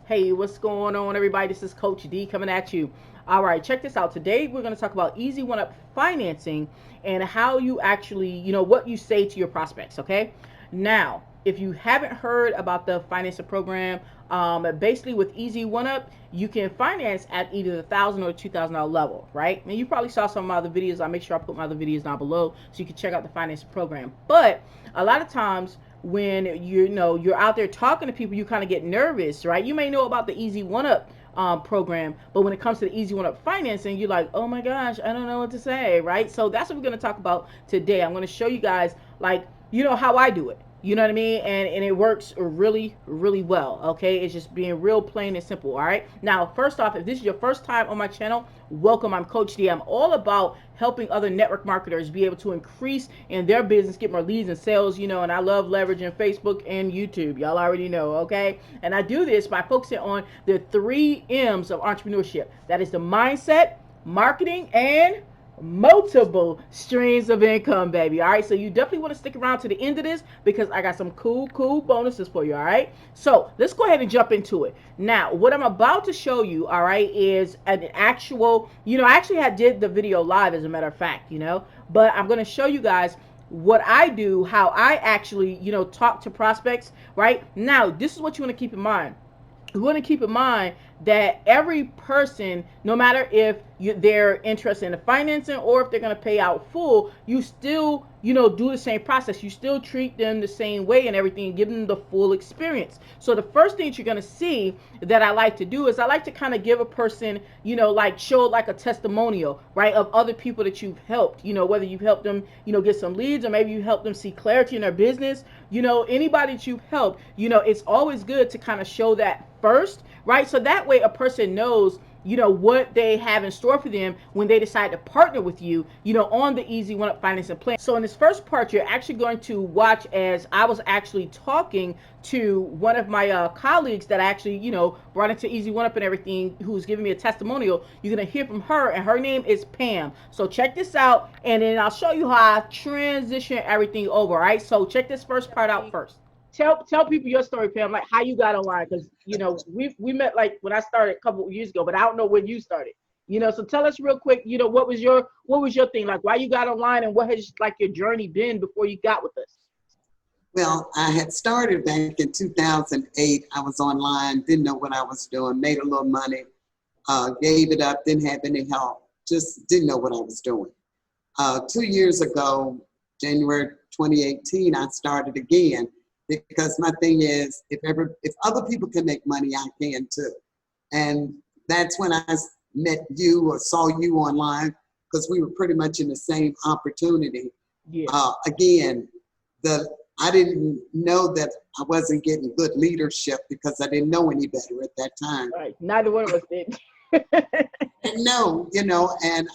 Hey, what's going on, everybody? This is Coach D coming at you. All right, check this out. Today, we're going to talk about easy one-up financing and how you actually, what you say to your prospects, okay? Now, if you haven't heard about the financing program, basically with Easy One Up, you can finance at either the $1,000 or $2,000 level, right? And you probably saw some of my other videos. I'll make sure I put my other videos down below so you can check out the financing program. But a lot of times, when you're out there talking to people, you kind of get nervous, right? You may know about the Easy One Up program, but when it comes to the Easy One Up financing, you're like, oh my gosh, I don't know what to say, right? So that's what we're going to talk about today. I'm going to show you guys, like, how I do it. You know what I mean? And it works really, really well. Okay. It's just being real plain and simple. All right. Now, first off, if this is your first time on my channel, welcome. I'm Coach D. I'm all about helping other network marketers be able to increase in their business, get more leads and sales, and I love leveraging Facebook and YouTube. Y'all already know. Okay. And I do this by focusing on the 3 M's of entrepreneurship. That is the mindset, marketing, and multiple streams of income, baby. All right, so you definitely want to stick around to the end of this because I got some cool bonuses for you. All right, so let's go ahead and jump into it. Now, what I'm about to show you, all right, is an actual, I actually did the video live, as a matter of fact, but I'm going to show you guys what I do, how I actually, talk to prospects. Right now, this is what you want to keep in mind. You want to keep in mind that every person, no matter if they're interested in the financing or if they're going to pay out full, you still, do the same process. You still treat them the same way and everything, and give them the full experience. So the first thing that you're going to see that I like to do is I like to kind of give a person, like show like a testimonial, right, of other people that you've helped, whether you've helped them, get some leads, or maybe you helped them see clarity in their business, anybody that you've helped, it's always good to kind of show that first, right? So that way a person knows, what they have in store for them when they decide to partner with you, on the Easy One Up financing plan. So in this first part, you're actually going to watch as I was actually talking to one of my colleagues that I actually, brought into Easy One Up and everything, who's giving me a testimonial. You're going to hear from her, and her name is Pam. So check this out, and then I'll show you how I transition everything over, all right? So check this first part out first. Tell people your story, Pam, like how you got online, because we met like when I started a couple of years ago, but I don't know when you started. So tell us real quick, what was your thing, like why you got online, and what has like your journey been before you got with us? Well, I had started back in 2008. I was online, didn't know what I was doing, made a little money, gave it up, didn't have any help, just didn't know what I was doing. 2 years ago, January 2018, I started again. Because my thing is, if other people can make money, I can too. And that's when I met you or saw you online, because we were pretty much in the same opportunity. Yeah. Again, I didn't know that I wasn't getting good leadership because I didn't know any better at that time. Right. Neither one of us did. No, and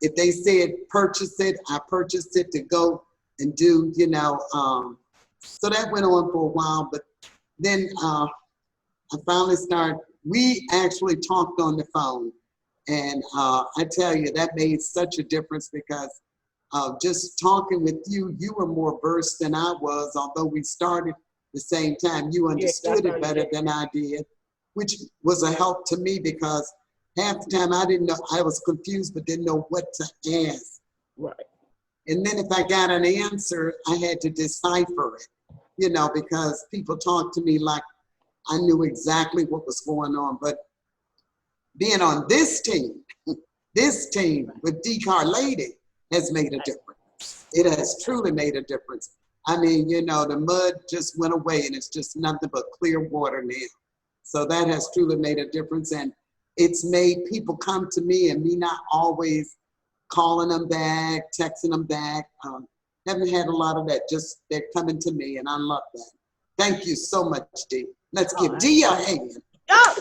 if they said purchase it, I purchased it to go and do, so that went on for a while, but then I finally we actually talked on the phone, and I tell you, that made such a difference because just talking with you, you were more versed than I was, although we started the same time. You understood it better than I did, which was a help to me because half the time I didn't know, I was confused but didn't know what to ask. Right. And then if I got an answer, I had to decipher it, because people talked to me like I knew exactly what was going on. But being on this team with 𝐘𝐨𝐿ady has made a difference. It has truly made a difference. I mean, the mud just went away and it's just nothing but clear water now. So that has truly made a difference. And it's made people come to me and me not always calling them back, texting them back. Haven't had a lot of that. Just they're coming to me, and I love that. Thank you so much, D. Let's give D a hand. Oh,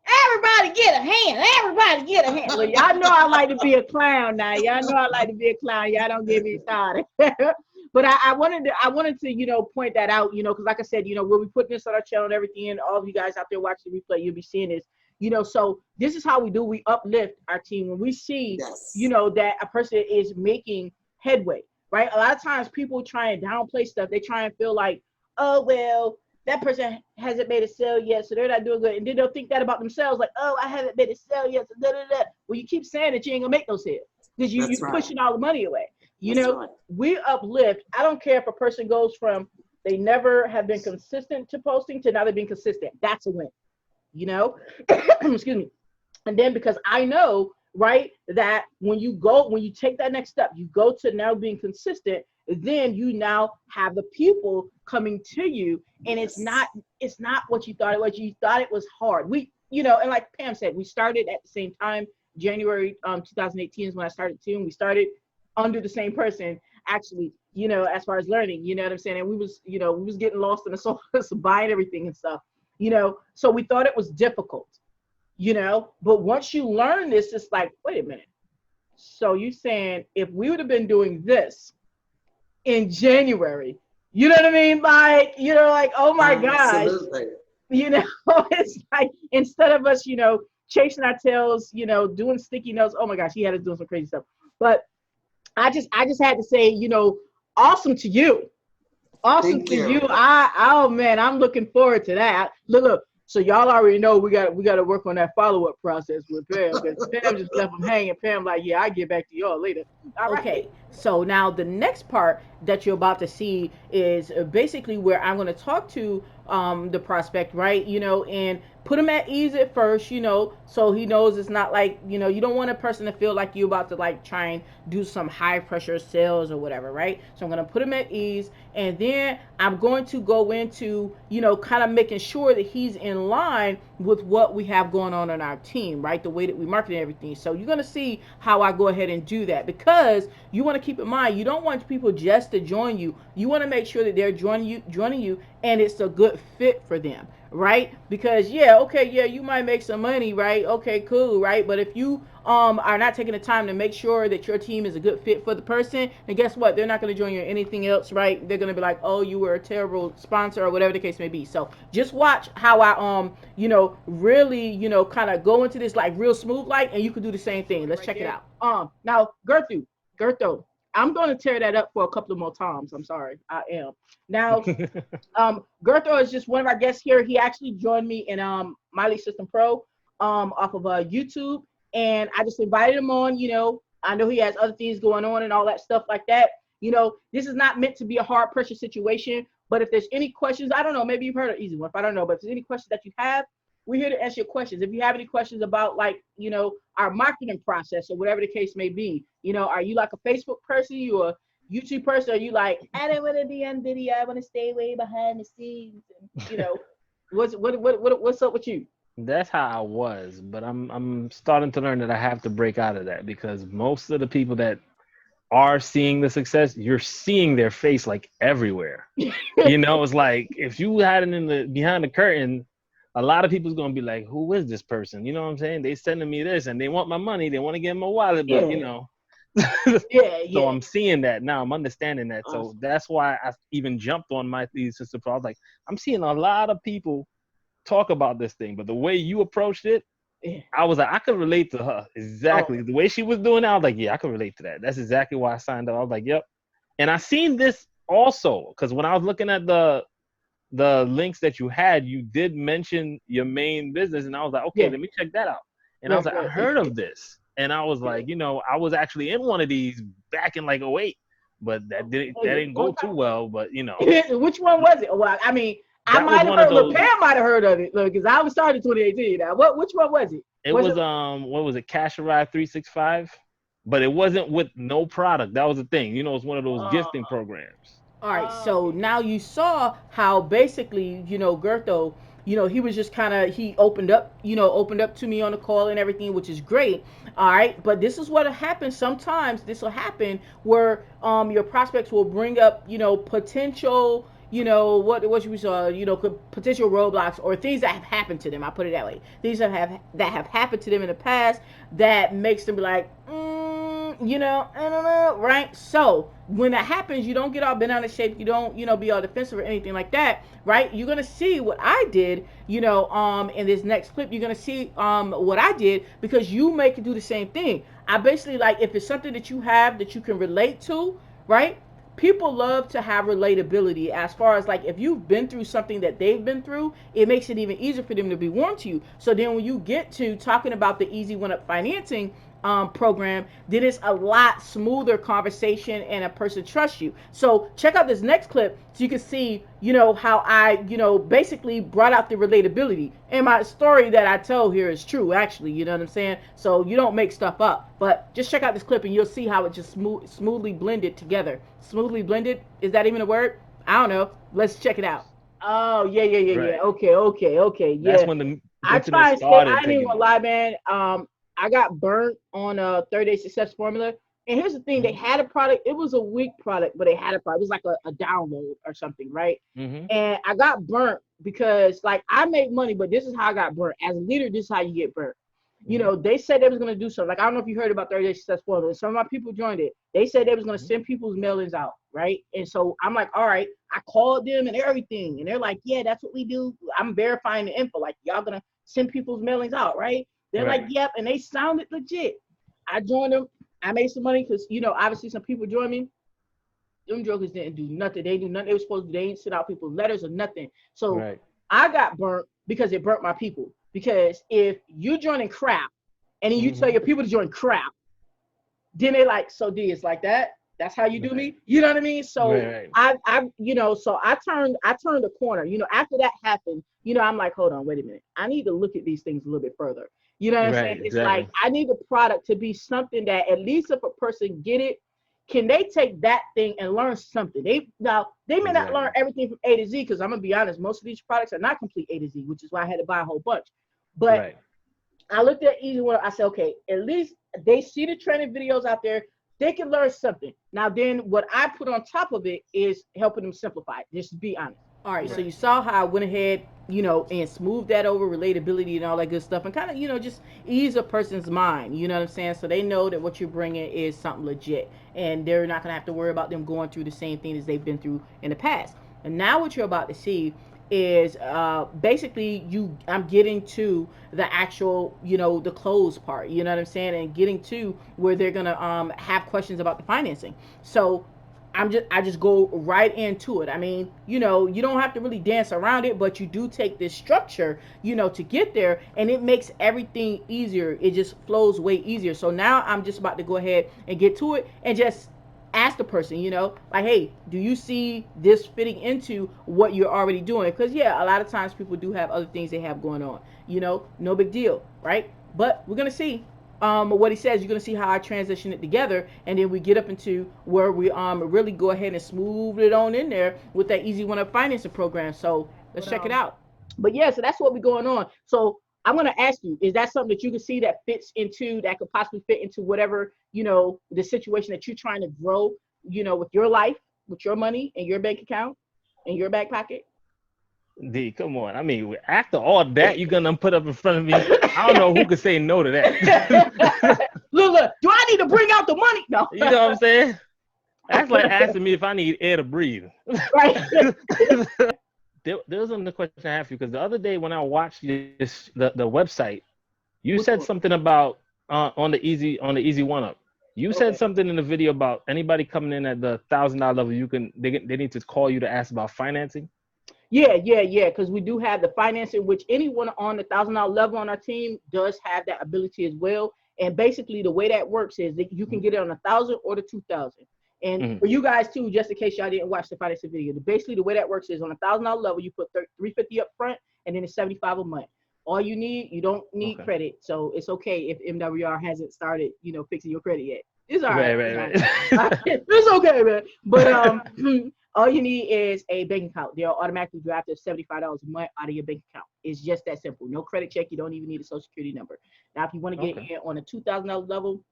everybody get a hand. Everybody get a hand. Well, y'all know I like to be a clown now. Y'all know I like to be a clown. Y'all don't get me started. But I wanted to, point that out, because like I said, we'll be putting this on our channel and everything, and all of you guys out there watching the replay, you'll be seeing this. So this is how we do. We uplift our team when we see, yes, that a person is making headway, right? A lot of times people try and downplay stuff. They try and feel like, oh, well, that person hasn't made a sale yet, so they're not doing good. And then they'll think that about themselves, like, oh, I haven't made a sale yet, so da da da. Well, you keep saying that you ain't gonna make no sales because you're That's right. pushing all the money away. You That's know, right. we uplift. I don't care if a person goes from they never have been consistent to posting to now they're being consistent. That's a win. You know, excuse me. And then because I know, right, that when you take that next step, you go to now being consistent, then you now have the people coming to you, and Yes. it's not what you thought it was. You thought it was hard. And like Pam said, we started at the same time. January 2018 is when I started too, and we started under the same person, actually, as far as learning, you know what I'm saying? And we was getting lost in the sauce, buying everything and stuff, so we thought it was difficult. But once you learn this, it's like, wait a minute. So you saying if we would have been doing this in January, you know what I mean? Like, like, oh my gosh, Absolutely. it's like, instead of us, chasing our tails, doing sticky notes. Oh my gosh, he had us doing some crazy stuff. But I just had to say, awesome to you. Awesome Thank to you. you. Oh man, I'm looking forward to that. Look. So y'all already know we got to work on that follow-up process with Pam, because Pam just left them hanging. Pam like, yeah, I'll get back to y'all later. All right. Okay, so now the next part that you're about to see is basically where I'm going to talk to the prospect, right? And put him at ease at first, so he knows it's not like, you don't want a person to feel like you're about to like try and do some high pressure sales or whatever, right? So I'm going to put him at ease, and then I'm going to go into, kind of making sure that he's in line with what we have going on our team, right? The way that we market and everything. So you're going to see how I go ahead and do that, because you want to keep in mind, you don't want people just to join you. You want to make sure that they're joining you and it's a good fit for them, right? Because you might make some money, right? Okay, cool, right? But if you are not taking the time to make sure that your team is a good fit for the person, then guess what? They're not going to join you in anything else, right? They're going to be like, oh, you were a terrible sponsor, or whatever the case may be. So just watch how I really kind of go into this like real smooth like, and you can do the same thing. Let's check it out. Now Gertho, I'm going to tear that up for a couple of more times. I'm sorry, I am. Now, Gertho is just one of our guests here. He actually joined me in Miley System Pro off of YouTube, and I just invited him on. I know he has other things going on and all that stuff like that. This is not meant to be a hard pressure situation, but if there's any questions, I don't know, maybe you've heard an easy one. If I don't know, but if there's any questions that you have, we're here to answer your questions. If you have any questions about like, our marketing process or whatever the case may be, are you like a Facebook person, you a YouTube person, or are you like, I don't want to be on video, I want to stay way behind the scenes, and, what's up with you? That's how I was, but I'm starting to learn that I have to break out of that, because most of the people that are seeing the success, you're seeing their face like everywhere. It's like if you had it behind the curtain, a lot of people's gonna be like, who is this person? You know what I'm saying? They sending me this and they want my money, they want to get my wallet, but So I'm seeing that now, I'm understanding that. Awesome. So that's why I even jumped on my thesis. I was like, I'm seeing a lot of people talk about this thing, but the way you approached it, I was like, I could relate to her exactly. The way she was doing it, I was like, yeah, I could relate to that. That's exactly why I signed up. I was like, yep. And I seen this also, because when I was looking at the links that you had, you did mention your main business, and I was like, okay, let me check that out. And I was like, I heard of this, and I was like, I was actually in one of these back in like 2008, but that didn't go too well. But which one was it? Well, I mean, I might have heard. Look, Pam might have heard of it. Look, because I was started in 2018. Now, which one was it? It was what was it? Cash Arrive 365, but it wasn't with no product. That was the thing. It's one of those gifting programs. All right, so now you saw how basically, Gertho, he was just kind of, he opened up to me on the call and everything, which is great. All right, but this is what happens. Sometimes this will happen where your prospects will bring up, potential, what you saw, potential roadblocks or things that have happened to them. I put it that way. Things that have happened to them in the past that makes them be like, I don't know, right? So when that happens, you don't get all bent out of shape. You don't, be all defensive or anything like that, right? You're gonna see what I did, in this next clip. You're gonna see what I did, because you may do the same thing. I basically, like, if it's something that you have that you can relate to, right? people love to have relatability as far as like if you've been through something that they've been through, it makes it even easier for them to be warm to you. So then when you get to talking about the Easy One Up financing program, then it's a lot smoother conversation and a person trusts you. So check out this next clip so you can see, how I, basically brought out the relatability. And my story that I tell here is true, actually, you know what I'm saying? So you don't make stuff up. But just check out this clip and you'll see how it just smoothly blended together. Smoothly blended? Is that even a word? I don't know. Let's check it out. Oh, yeah. Right. Okay. Yeah. That's when the I internet try and stay, started I ain't even taking gonna off. lie, man. I got burnt on a 30-day success formula. And here's the thing, they had a product, it was a weak product, but they had a product. It was like a download or something, right? Mm-hmm. And I got burnt because like I made money, but this is how I got burnt. As a leader, this is how you get burnt. They said they was gonna do something. Like I don't know if you heard about 30-day success formula. Some of my people joined it. They said they was gonna send people's mailings out, right? And so I'm like, all right. I called them and everything, and they're like, yeah, that's what we do. I'm verifying the info. Like y'all gonna send people's mailings out, right? They're Right. like, yep, and they sounded legit. I joined them. I made some money because obviously some people joined me. Them jokers didn't do nothing. They do nothing they were supposed to do. They didn't send out people's letters or nothing. So Right. I got burnt because it burnt my people. Because if you joining crap and then you tell your people to join crap, then they like, so D, it's like that. That's how you do me. You know what I mean? So Right. so I turned the corner. After that happened, I'm like, hold on, wait a minute. I need to look at these things a little bit further. You know what I'm Right, saying? It's exactly. like I need the product to be something that at least if a person get it, can they take that thing and learn something? They may not learn everything from A to Z, because I'm gonna be honest, most of these products are not complete A to Z, which is why I had to buy a whole bunch. But Right. I looked at Easy One. I said, okay, at least they see the training videos out there. They can learn something. Now, then what I put on top of it is helping them simplify it. Just to be honest. All right, so you saw how I went ahead, and smoothed that over, relatability and all that good stuff, and kind of, just ease a person's mind, you know what I'm saying? So they know that what you're bringing is something legit, and they're not going to have to worry about them going through the same thing as they've been through in the past. And now what you're about to see is basically I'm getting to the actual, the close part, you know what I'm saying, and getting to where they're gonna have questions about the financing. So I just go right into it. I mean, you don't have to really dance around it, but you do take this structure, to get there, and it makes everything easier. It just flows way easier. So now I'm just about to go ahead and get to it and just ask the person, like, hey, do you see this fitting into what you're already doing? Because yeah, a lot of times people do have other things they have going on, no big deal, right? But we're gonna see what he says. You're gonna see how I transition it together, and then we get up into where we really go ahead and smooth it on in there with that Easy One Up financing program. So let's check it out. But yeah, so that's what we're going on. So I'm going to ask you, is that something that you can see that could possibly fit into whatever, the situation that you're trying to grow, with your life, with your money and your bank account and your back pocket? D, come on. I mean, after all that you're gonna put up in front of me, I don't know who could say no to that. Look, do I need to bring out the money? No. You know what I'm saying? That's like asking me if I need air to breathe. Right. There was another question I have for you, because the other day when I watched the website, you said something about on the easy one up. You said something in the video about anybody coming in at the $1,000 level, they need to call you to ask about financing. Yeah. Because we do have the financing, which anyone on the $1,000 level on our team does have that ability as well. And basically, the way that works is that you can get it on 1,000 or the 2,000. And for you guys too, just in case y'all didn't watch the financing video, basically the way that works is on $1,000 level, you put $350 up front, and then it's $75 a month. All you don't need credit, so it's okay if MWR hasn't started, fixing your credit yet. It's all right. Right. It's okay, man. But all you need is a bank account. They'll automatically draft $75 a month out of your bank account. It's just that simple. No credit check. You don't even need a social security number. Now, if you want to get in on a $2,000 level,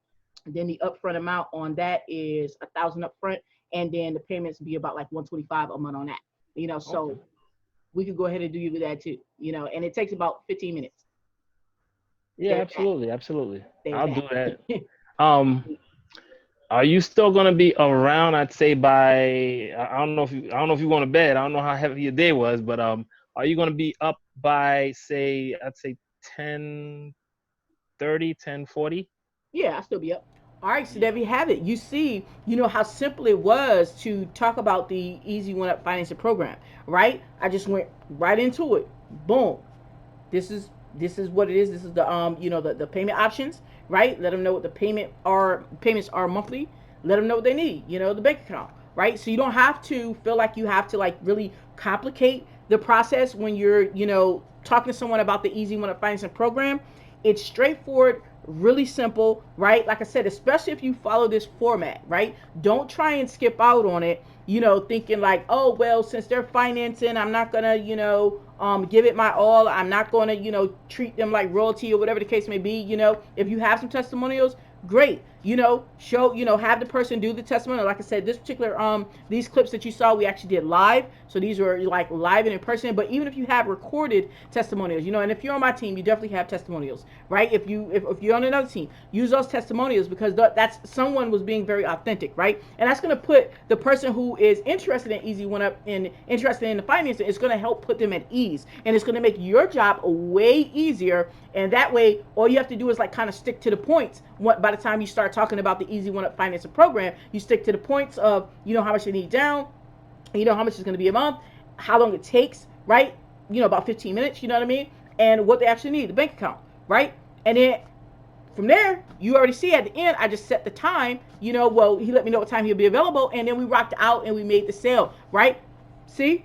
then the upfront amount on that is $1,000 upfront, and then the payments be about like $125 a month on that. So we could go ahead and do you that too. And it takes about 15 minutes. Yeah, absolutely. I'll do that. Are you still gonna be around? I'd say by I don't know if you're going to bed. I don't know how heavy your day was, but are you gonna be up by I'd say 10:30, 10:40? Yeah, I'll still be up. All right, so there we have it. You see, how simple it was to talk about the Easy One Up financing program, right? I just went right into it. Boom. This is what it is. This is the the payment options, right? Let them know what the payments are monthly. Let them know what they need. The bank account, right? So you don't have to feel like you have to like really complicate the process when you're talking to someone about the Easy One Up financing program. It's straightforward, really simple, right? Like I said, especially if you follow this format, right? Don't try and skip out on it, thinking like, oh, well, since they're financing, I'm not going to, give it my all. I'm not going to, treat them like royalty or whatever the case may be. If you have some testimonials, great. Show, have the person do the testimonial. Like I said, this particular, these clips that you saw, we actually did live. So these were like live and in person. But even if you have recorded testimonials, and if you're on my team, you definitely have testimonials, right? If you're on another team, use those testimonials because that's someone was being very authentic, right? And that's going to put the person who is interested in Easy One Up and interested in the financing, it's going to help put them at ease. And it's going to make your job way easier. And that way, all you have to do is like kind of stick to the points. By the time you start talking about the Easy One Up financing program, you stick to the points of, how much you need down, how much is going to be a month, how long it takes, right? About 15 minutes, you know what I mean? And what they actually need, the bank account, right? And then from there, you already see at the end, I just set the time, well, he let me know what time he'll be available. And then we rocked out and we made the sale, right? See?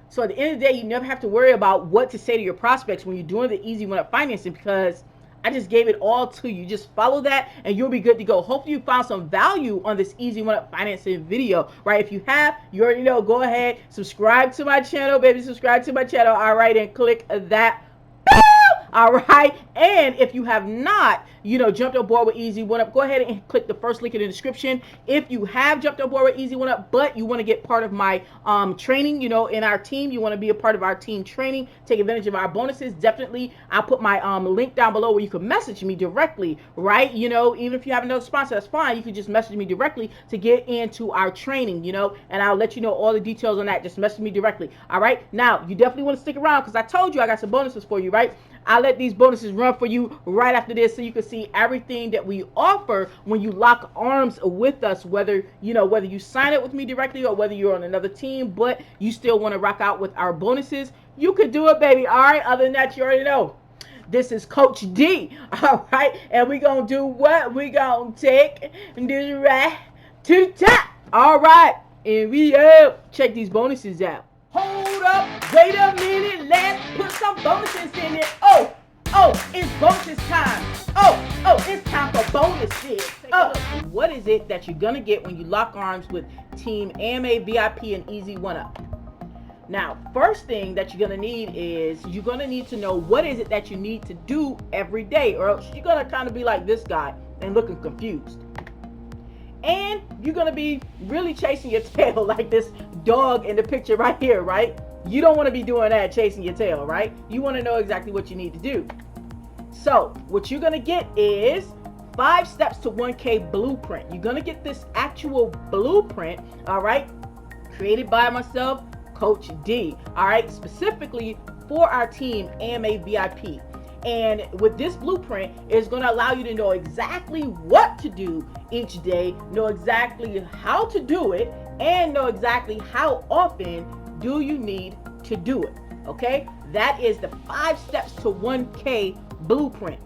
So at the end of the day, you never have to worry about what to say to your prospects when you're doing the Easy One Up financing because I just gave it all to you. Just follow that and you'll be good to go. Hopefully you found some value on this Easy One Up financing video, right? If you have, you already know, go ahead, subscribe to my channel, baby, subscribe to my channel, all right, and click that. All right, and if you have not, jumped on board with Easy One Up, go ahead and click the first link in the description. If you have jumped on board with Easy One Up, but you want to get part of my training, in our team, you want to be a part of our team training, take advantage of our bonuses, definitely, I'll put my link down below where you can message me directly, right? Even if you have another sponsor, that's fine. You can just message me directly to get into our training, and I'll let you know all the details on that. Just message me directly, all right? Now, you definitely want to stick around because I told you I got some bonuses for you, right? I'll let these bonuses run for you right after this so you can see everything that we offer when you lock arms with us, whether you sign up with me directly or whether you're on another team, but you still want to rock out with our bonuses, you could do it, baby. All right. Other than that, you already know. This is Coach D. All right. And we're going to do what? We're going to take this right to the top. All right. And we check these bonuses out. Hold up, wait a minute, let's put some bonuses in it. Oh, it's bonuses time. Oh, it's time for bonuses. Oh, what is it that you're going to get when you lock arms with Team AMA, VIP, and Easy One Up? Now, first thing that you're going to need is you're going to need to know what is it that you need to do every day, or else you're going to kind of be like this guy and looking confused. And you're going to be really chasing your tail like this dog in the picture right here, right? You don't want to be doing that, chasing your tail, right? You want to know exactly what you need to do. So what you're going to get is 5 steps to 1K blueprint. You're going to get this actual blueprint, all right, created by myself, Coach D, all right, specifically for our team, AMA VIP. And with this blueprint, it's going to allow you to know exactly what to do each day, know exactly how to do it, and know exactly how often do you need to do it. Okay? That is the 5 steps to 1K blueprint.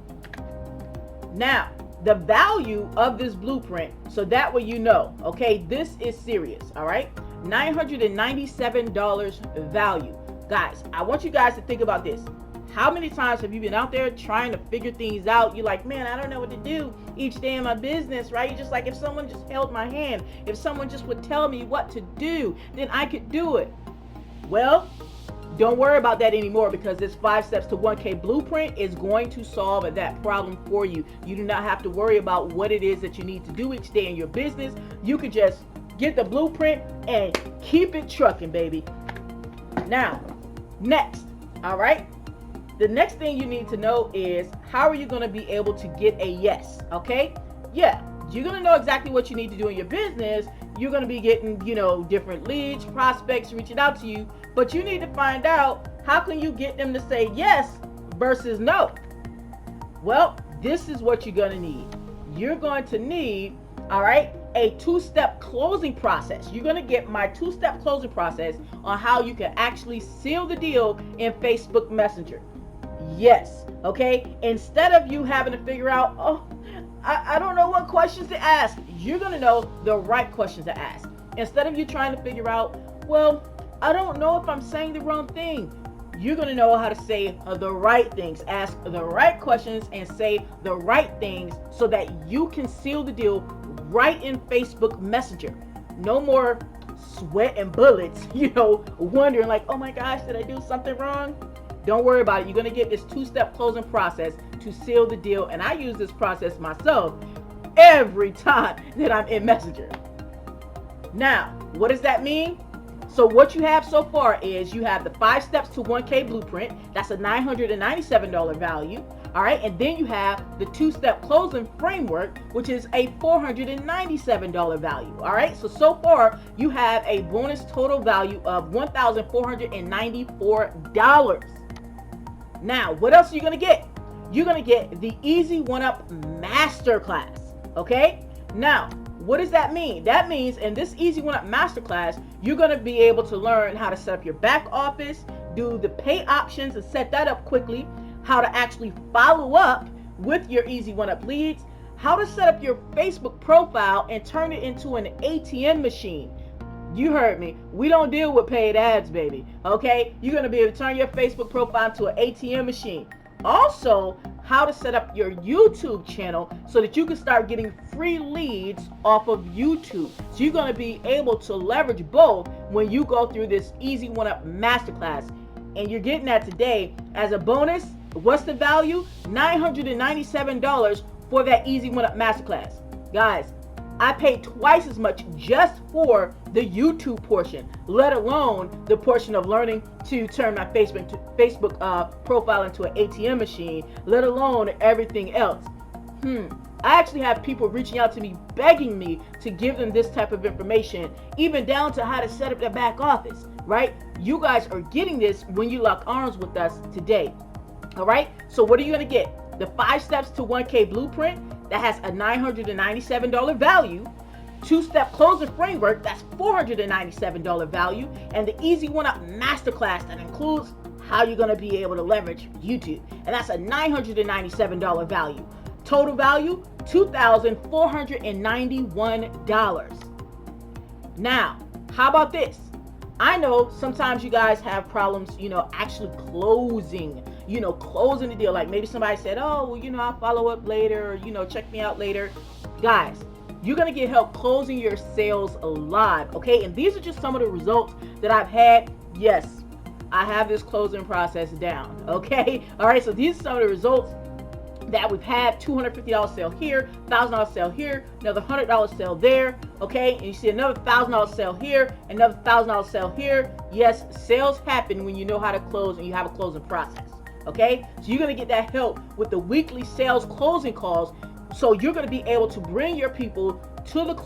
Now, the value of this blueprint, so that way you know, okay, this is serious, all right? $997 value. Guys, I want you guys to think about this. How many times have you been out there trying to figure things out? You're like, man, I don't know what to do each day in my business, right? You're just like, if someone just held my hand, if someone just would tell me what to do, then I could do it. Well, don't worry about that anymore because this 5 steps to 1K blueprint is going to solve that problem for you. You do not have to worry about what it is that you need to do each day in your business. You could just get the blueprint and keep it trucking, baby. Now, next, all right? The next thing you need to know is how are you going to be able to get a yes, okay? Yeah, you're going to know exactly what you need to do in your business. You're going to be getting, different leads, prospects reaching out to you, but you need to find out how can you get them to say yes versus no. Well, this is what you're going to need. you're going to need, all right, a two-step closing process. You're going to get my two-step closing process on how you can actually seal the deal in Facebook Messenger. Yes, okay? Instead of you having to figure out, oh, I don't know what questions to ask, you're going to know the right questions to ask. Instead of you trying to figure out, well, I don't know if I'm saying the wrong thing, you're going to know how to say the right things, ask the right questions, and say the right things so that you can seal the deal right in Facebook Messenger. No more sweat and bullets, wondering like, oh my gosh, did I do something wrong? Don't worry about it. You're going to get this two-step closing process to seal the deal. And I use this process myself every time that I'm in Messenger. Now, what does that mean? So what you have so far is you have the 5 steps to 1K blueprint. That's a $997 value. All right. And then you have the 2-step closing framework, which is a $497 value. All right. So far you have a bonus total value of $1,494. Now, what else are you going to get? You're going to get the Easy One Up Masterclass. Okay. Now, what does that mean? That means in this Easy One Up Masterclass, you're going to be able to learn how to set up your back office, do the pay options and set that up quickly, how to actually follow up with your Easy One Up leads, how to set up your Facebook profile and turn it into an ATM machine. You heard me. We don't deal with paid ads, baby. Okay? You're going to be able to turn your Facebook profile into an ATM machine. Also, how to set up your YouTube channel so that you can start getting free leads off of YouTube. So you're going to be able to leverage both when you go through this Easy One Up Masterclass. And you're getting that today as a bonus. What's the value? $997 for that Easy One Up Masterclass. Guys, I paid twice as much just for the YouTube portion, let alone the portion of learning to turn my Facebook profile into an ATM machine, let alone everything else. I actually have people reaching out to me, begging me to give them this type of information, even down to how to set up their back office, right? You guys are getting this when you lock arms with us today. All right. So what are you going to get? The 5 steps to 1K blueprint that has a $997 value, 2-step closing framework that's $497 value, and the Easy One Up Masterclass that includes how you're going to be able to leverage YouTube, and that's a $997 value. Total value $2,491. Now, how about this? I know sometimes you guys have problems, actually closing the deal. Like maybe somebody said, oh, well, I'll follow up later, or, check me out later. Guys, you're going to get help closing your sales live. Okay. And these are just some of the results that I've had. Yes, I have this closing process down. Okay. All right. So these are some of the results that we've had. $250 sale here, $1,000 sale here, another $100 sale there. Okay. And you see another $1,000 sale here, another $1,000 sale here. Yes, sales happen when you know how to close and you have a closing process. Okay, so you're going to get that help with the weekly sales closing calls. So you're going to be able to bring your people to the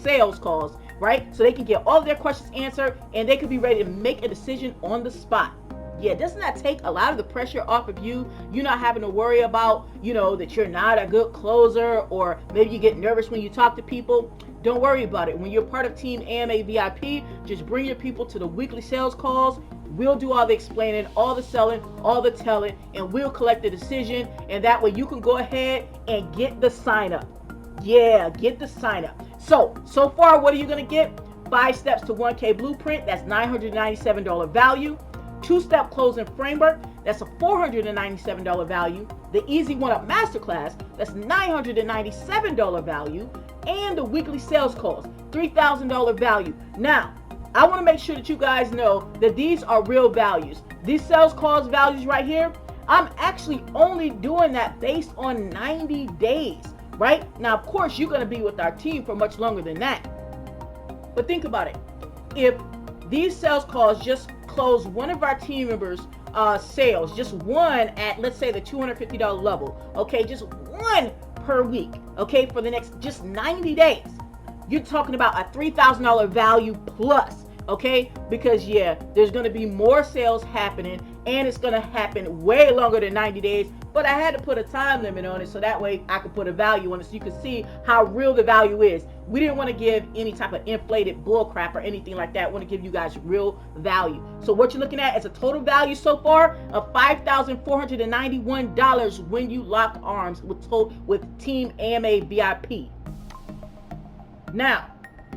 sales calls, right? So they can get all of their questions answered and they can be ready to make a decision on the spot. Yeah, doesn't that take a lot of the pressure off of you? You're not having to worry about, that you're not a good closer, or maybe you get nervous when you talk to people. Don't worry about it. When you're part of Team AMA VIP, just bring your people to the weekly sales calls. We'll do all the explaining, all the selling, all the telling, and we'll collect the decision. And that way you can go ahead and get the sign up. Yeah, get the sign up. So far, what are you going to get? 5 steps to 1K blueprint. That's $997 value. 2-step closing framework. That's a $497 value. The Easy One Up Masterclass. That's $997 value. And the weekly sales calls. $3,000 value. Now, I want to make sure that you guys know that these are real values. These sales calls values right here, I'm actually only doing that based on 90 days, right? Now, of course, you're going to be with our team for much longer than that. But think about it. If these sales calls just close one of our team members' sales, just one at, let's say, the $250 level, okay, just one per week, okay, for the next just 90 days, you're talking about a $3,000 value plus, okay? Because, yeah, there's going to be more sales happening, and it's going to happen way longer than 90 days but I had to put a time limit on it so that way I could put a value on it so you can see how real the value is. We didn't want to give any type of inflated bull crap or anything like that. I want to give you guys real value. So what you're looking at is a total value so far of $5,491 when you lock arms with Team AMA VIP. Now,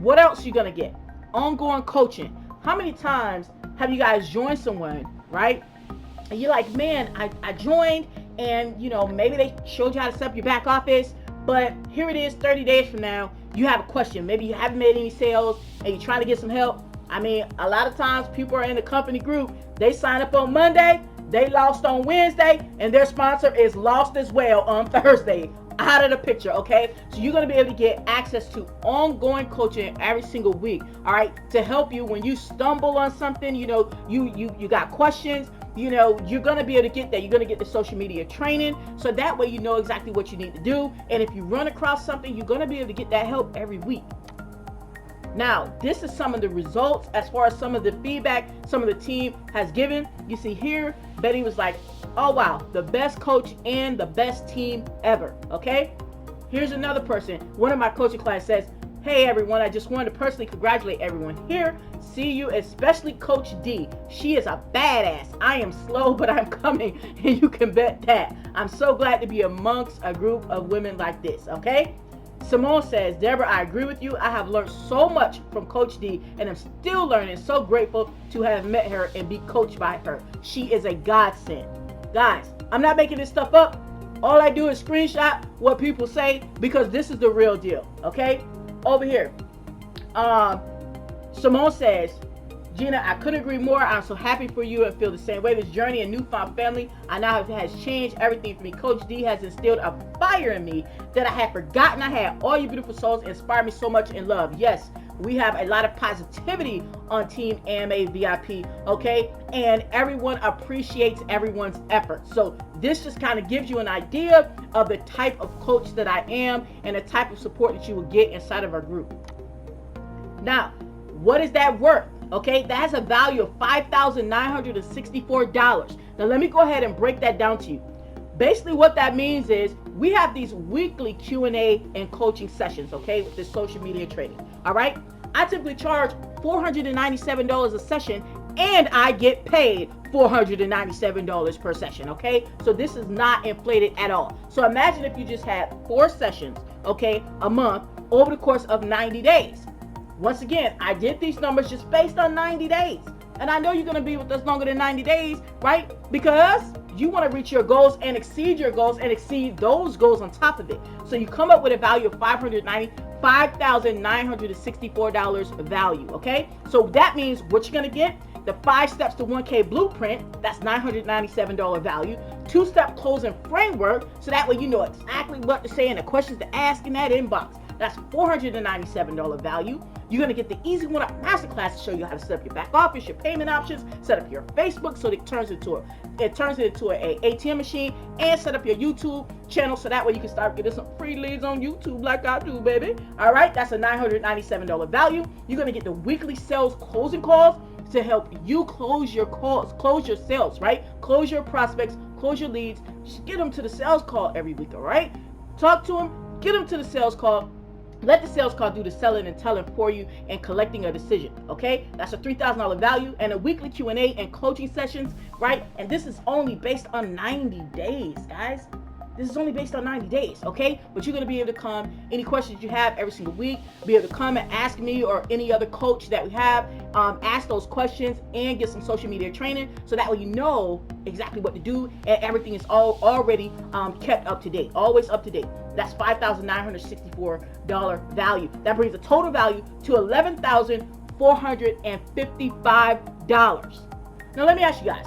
what else you gonna get? Ongoing coaching. How many times have you guys joined someone, right? And you're like, man, I joined, and you know, maybe they showed you how to set up your back office, but here it is 30 days from now, you have a question. Maybe you haven't made any sales and you're trying to get some help. I mean, a lot of times people are in the company group, they sign up on Monday, they lost on Wednesday, and their sponsor is lost as well on Thursday. Out of the picture, okay? So you're going to be able to get access to ongoing coaching every single week, all right, to help you when you stumble on something. You know, you got questions, you know, you're going to be able to get that. You're going to get the social media training, so that way you know exactly what you need to do. And if you run across something, you're going to be able to get that help every week. Now, this is some of the results as far as some of the feedback some of the team has given. You see here, Betty was like, oh wow, the best coach and the best team ever, okay? Here's another person. One of my coaching class says, hey everyone, I just wanted to personally congratulate everyone here. See you, especially Coach D. She is a badass. I am slow, but I'm coming, and you can bet that. I'm so glad to be amongst a group of women like this, okay? Simone says, Deborah, I agree with you. I have learned so much from Coach D, and I'm still learning. So grateful to have met her and be coached by her. She is a godsend. Guys, I'm not making this stuff up. All I do is screenshot what people say because this is the real deal, okay? Over here, Simone says, Gina, I couldn't agree more. I'm so happy for you and feel the same way. This journey and newfound family I now have has changed everything for me. Coach D has instilled a fire in me that I had forgotten I had. All you beautiful souls inspire me so much in love. Yes, we have a lot of positivity on Team AMA VIP, okay? And everyone appreciates everyone's effort. So this just kind of gives you an idea of the type of coach that I am and the type of support that you will get inside of our group. Now, what is that worth? Okay, that has a value of $5,964. Now let me go ahead and break that down to you. Basically what that means is we have these weekly Q&A and coaching sessions, okay, with this social media training. All right, I typically charge $497 a session, and I get paid $497 per session, okay? So this is not inflated at all. So imagine if you just had 4 sessions, okay, a month over the course of 90 days. Once again, I did these numbers just based on 90 days. And I know you're going to be with us longer than 90 days, right? Because you want to reach your goals and exceed your goals and exceed those goals on top of it. So you come up with a value of $5,964 value, okay? So that means what you're going to get, the 5 steps to 1K blueprint, that's $997 value. 2-step closing framework, so that way you know exactly what to say and the questions to ask in that inbox. That's $497 value. You're going to get the Easy One Up Masterclass to show you how to set up your back office, your payment options, set up your Facebook so that it turns it into an ATM machine, and set up your YouTube channel so that way you can start getting some free leads on YouTube like I do, baby. All right, that's a $997 value. You're going to get the weekly sales closing calls to help you close your calls, close your sales, right? Close your prospects, close your leads. Just get them to the sales call every week, all right? Talk to them, get them to the sales call. Let the sales call do the selling and telling for you and collecting a decision, okay? That's a $3,000 value, and a weekly Q&A and coaching sessions, right? And this is only based on 90 days, guys. This is only based on 90 days, okay? But you're going to be able to come, any questions you have every single week, be able to come and ask me or any other coach that we have, ask those questions and get some social media training so that way you know exactly what to do and everything is already kept up to date, always up to date. That's $5,964 value. That brings the total value to $11,455. Now let me ask you guys,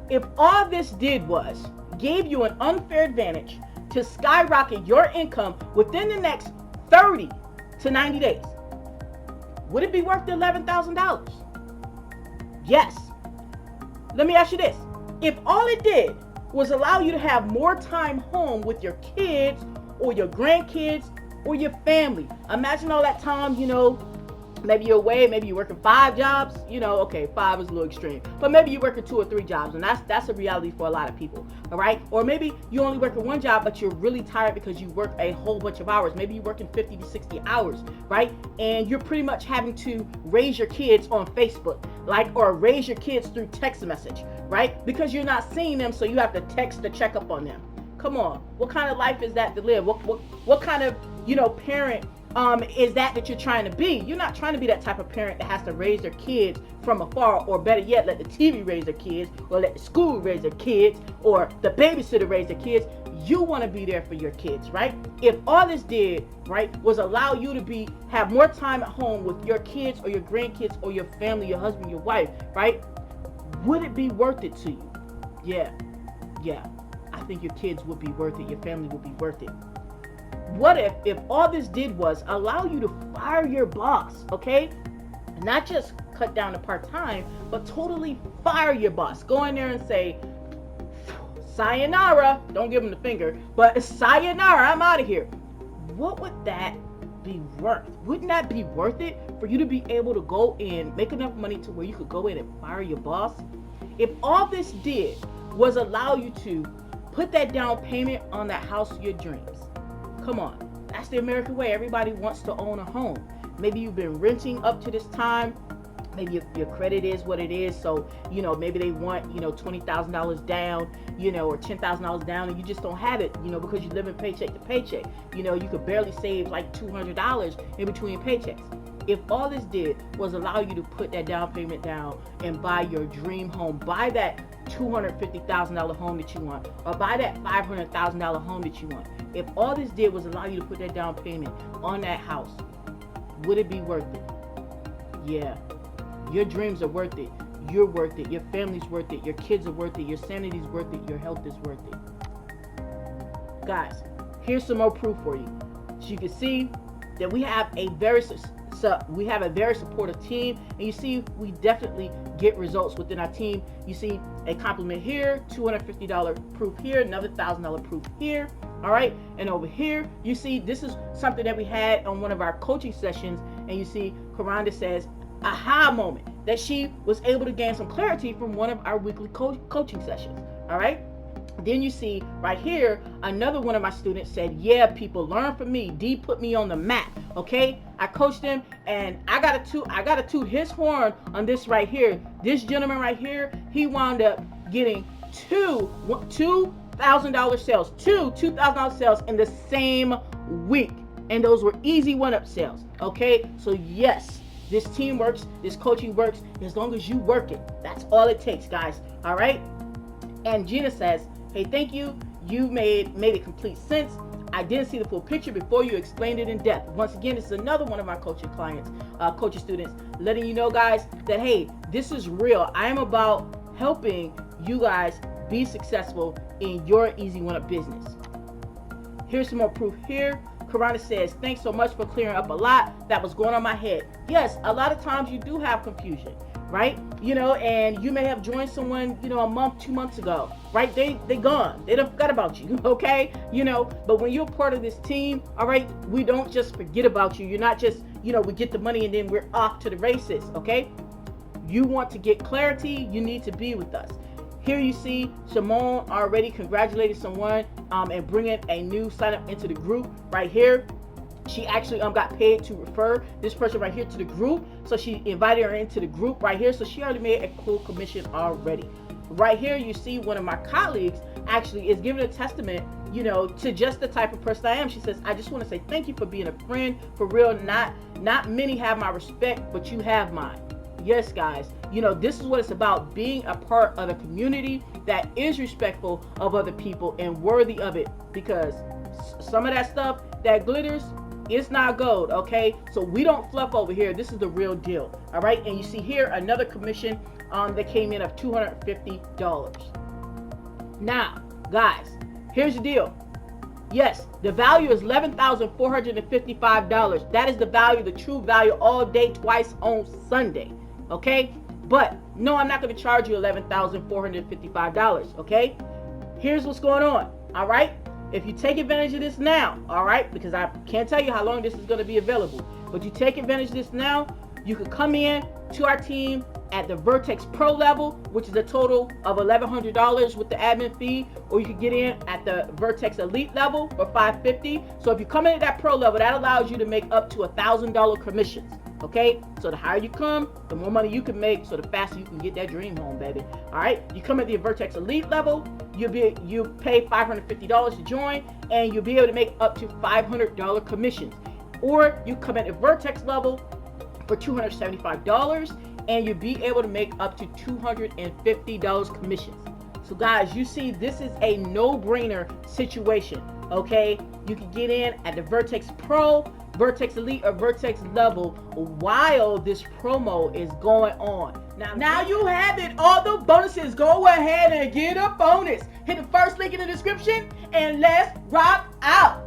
if all this did was gave you an unfair advantage to skyrocket your income within the next 30 to 90 days, would it be worth the $11,000? Yes. Let me ask you this. If all it did was allow you to have more time home with your kids or your grandkids or your family, imagine all that time, you know, Maybe you're away, maybe you're working 5 jobs, you know, okay, 5 is a little extreme, but maybe you're working 2 or 3 jobs, and that's a reality for a lot of people, all right? Or maybe you only working 1 job, but you're really tired because you work a whole bunch of hours. Maybe you're working 50 to 60 hours, right? And you're pretty much having to raise your kids on Facebook, or raise your kids through text message, right? Because you're not seeing them, so you have to text to check up on them. Come on, what kind of life is that to live? What kind of, parent is that you're trying to be? You're not trying to be that type of parent that has to raise their kids from afar, or better yet, let the TV raise their kids, or let the school raise their kids, or the babysitter raise their kids. You want to be there for your kids, right? If all this did, right, was allow you to have more time at home with your kids or your grandkids or your family, your husband, your wife, right? Would it be worth it to you? Yeah. I think your kids would be worth it. Your family would be worth it. What if all this did was allow you to fire your boss, okay? Not just cut down to part-time, but totally fire your boss. Go in there and say, sayonara. Don't give him the finger, but sayonara, I'm out of here. What would that be worth? Wouldn't that be worth it for you to be able to go in, make enough money to where you could go in and fire your boss? If all this did was allow you to put that down payment on that house of your dreams. Come on, that's the American way. Everybody wants to own a home. Maybe you've been renting up to this time. Maybe your credit is what it is. So, maybe they want, $20,000 down, or $10,000 down, and you just don't have it, because you live in paycheck to paycheck. You could barely save like $200 in between paychecks. If all this did was allow you to put that down payment down and buy your dream home, buy that $250,000 home that you want, or buy that $500,000 home that you want. If all this did was allow you to put that down payment on that house, would it be worth it? Yeah. Your dreams are worth it. You're worth it. Your family's worth it. Your kids are worth it. Your sanity's worth it. Your health is worth it. Guys, here's some more proof for you. So you can see that we have a very supportive team, and you see we definitely get results within our team. You see a compliment here, $250 proof here, another $1,000 proof here. All right, and over here you see this is something that we had on one of our coaching sessions, and you see Karanda says aha moment, that she was able to gain some clarity from one of our weekly coaching sessions. All right, then you see right here another one of my students said, yeah, people learn from me. D put me on the map. Okay, I coached him, and I gotta toot his horn on this right here. This gentleman right here, he wound up getting two $2,000 sales, $2,000 sales in the same week, and those were easy one-up sales. Okay, so yes, this team works, this coaching works as long as you work it. That's all it takes, guys. All right. And Gina says, hey, thank you. You made it complete sense. I didn't see the full picture before you explained it in depth. Once again, this is another one of my coaching clients, coaching students, letting you know, guys, that hey, this is real. I am about helping you guys be successful in your easy one-up business. Here's some more proof here. Karana says, thanks so much for clearing up a lot that was going on my head. Yes, a lot of times you do have confusion, right? And you may have joined someone, a month, 2 months ago, right? They gone. They done forgot about you, okay? But when you're part of this team, all right, we don't just forget about you. You're not just, we get the money and then we're off to the races, okay? You want to get clarity, you need to be with us. Here you see Shimon already congratulated someone and bringing a new sign up into the group right here. She actually got paid to refer this person right here to the group. So she invited her into the group right here. So she already made a cool commission already. Right here you see one of my colleagues actually is giving a testament, to just the type of person I am. She says, I just want to say thank you for being a friend. For real, not many have my respect, but you have mine. Yes, guys, this is what it's about, being a part of a community that is respectful of other people and worthy of it, because some of that stuff that glitters, it's not gold, okay? So we don't fluff over here. This is the real deal, all right? And you see here another commission that came in of $250. Now, guys, here's the deal. Yes, the value is $11,455. That is the value, the true value, all day, twice on Sunday. Okay, but no, I'm not going to charge you $11,455. Okay, here's what's going on. All right, if you take advantage of this now, all right, because I can't tell you how long this is going to be available, but you take advantage of this now, You could come in to our team at the Vertex Pro level, which is a total of $1,100 with the admin fee, or you could get in at the Vertex Elite level for $550. So if you come in at that pro level, that allows you to make up to $1,000 commissions. Okay, so the higher you come, the more money you can make, so the faster you can get that dream home, baby. All right, you come at the Vertex Elite level, you pay $550 to join, and you'll be able to make up to $500 commissions. Or you come at the Vertex level for $275, and you'll be able to make up to $250 commissions. So guys, you see, this is a no-brainer situation. Okay, you can get in at the Vertex Pro, Vertex Elite, or Vertex level while this promo is going on. Now you have it, all the bonuses. Go ahead and get a bonus. Hit the first link in the description and let's rock out.